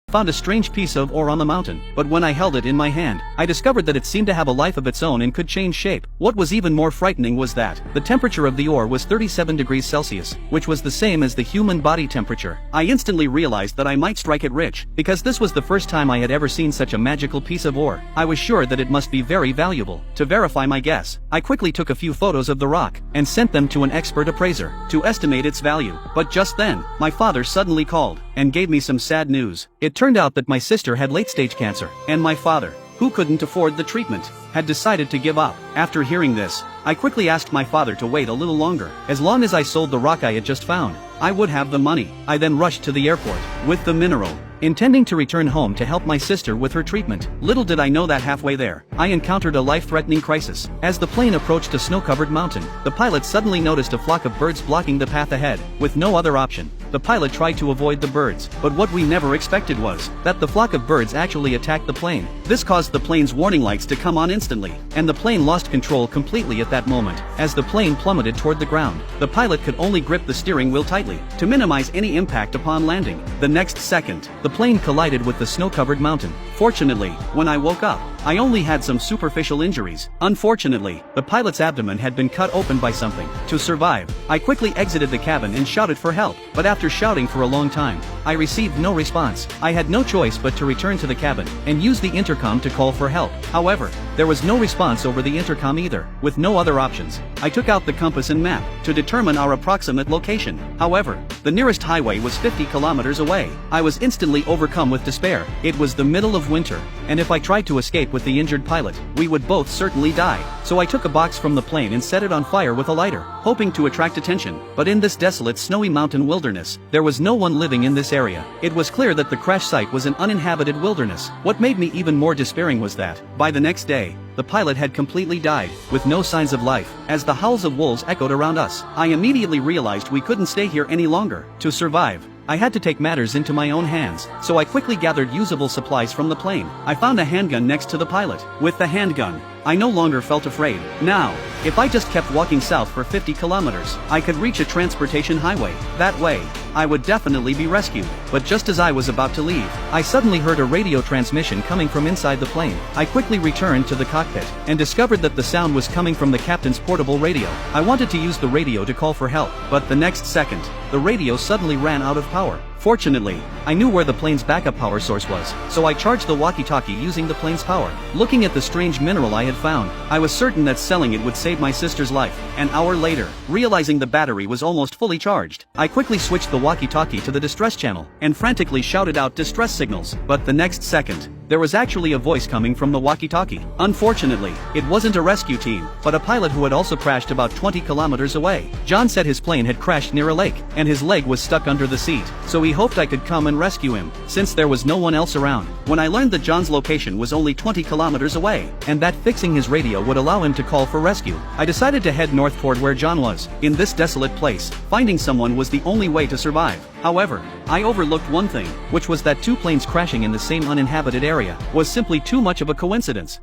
found a strange piece of ore on the mountain, but when I held it in my hand, I discovered that it seemed to have a life of its own and could change shape. What was even more frightening was that the temperature of the ore was 37 degrees Celsius, which was the same as the human body temperature. I instantly realized that I might strike it rich, because this was the first time I had ever seen such a magical piece of ore. I was sure that it must be very valuable. To verify my guess, I quickly took a few photos of the rock and sent them to an expert appraiser to estimate its value. But just then, my father suddenly called and gave me some sad news. It turned out that my sister had late-stage cancer, and my father, who couldn't afford the treatment, had decided to give up. After hearing this, I quickly asked my father to wait a little longer. As long as I sold the rock I had just found, I would have the money. I then rushed to the airport with the mineral, intending to return home to help my sister with her treatment. Little did I know that halfway there, I encountered a life-threatening crisis. As the plane approached a snow-covered mountain, the pilot suddenly noticed a flock of birds blocking the path ahead. With no other option, the pilot tried to avoid the birds, but what we never expected was that the flock of birds actually attacked the plane. This caused the plane's warning lights to come on instantly, and the plane lost control completely at that moment. As the plane plummeted toward the ground, the pilot could only grip the steering wheel tightly to minimize any impact upon landing. The next second, the plane collided with the snow-covered mountain. Fortunately, when I woke up, I only had some superficial injuries. Unfortunately, the pilot's abdomen had been cut open by something. To survive, I quickly exited the cabin and shouted for help, but after shouting for a long time, I received no response. I had no choice but to return to the cabin and use the intercom to call for help. However, there was no response over the intercom either. With no other options, I took out the compass and map to determine our approximate location. However, the nearest highway was 50 kilometers away. I was instantly overcome with despair. It was the middle of winter, and if I tried to escape with the injured pilot, we would both certainly die. So I took a box from the plane and set it on fire with a lighter, hoping to attract attention. But in this desolate snowy mountain wilderness, there was no one living in this area. It was clear that the crash site was an uninhabited wilderness. What made me even more despairing was that, by the next day, the pilot had completely died, with no signs of life. As the howls of wolves echoed around us, I immediately realized we couldn't stay here any longer. To survive, I had to take matters into my own hands, so I quickly gathered usable supplies from the plane. I found a handgun next to the pilot. With the handgun, I no longer felt afraid. Now, if I just kept walking south for 50 kilometers, I could reach a transportation highway. That way, I would definitely be rescued. But just as I was about to leave, I suddenly heard a radio transmission coming from inside the plane. I quickly returned to the cockpit and discovered that the sound was coming from the captain's portable radio. I wanted to use the radio to call for help, but the next second, the radio suddenly ran out of power. Fortunately, I knew where the plane's backup power source was, so I charged the walkie-talkie using the plane's power. Looking at the strange mineral I had found, I was certain that selling it would save my sister's life. An hour later, realizing the battery was almost fully charged, I quickly switched the walkie-talkie to the distress channel and frantically shouted out distress signals. But the next second, there was actually a voice coming from the walkie-talkie. Unfortunately, it wasn't a rescue team, but a pilot who had also crashed about 20 kilometers away. John said his plane had crashed near a lake, and his leg was stuck under the seat, so he hoped I could come and rescue him, since there was no one else around. When I learned that John's location was only 20 kilometers away, and that fixing his radio would allow him to call for rescue, I decided to head north toward where John was. In this desolate place, finding someone was the only way to survive. However, I overlooked one thing, which was that two planes crashing in the same uninhabited area was simply too much of a coincidence.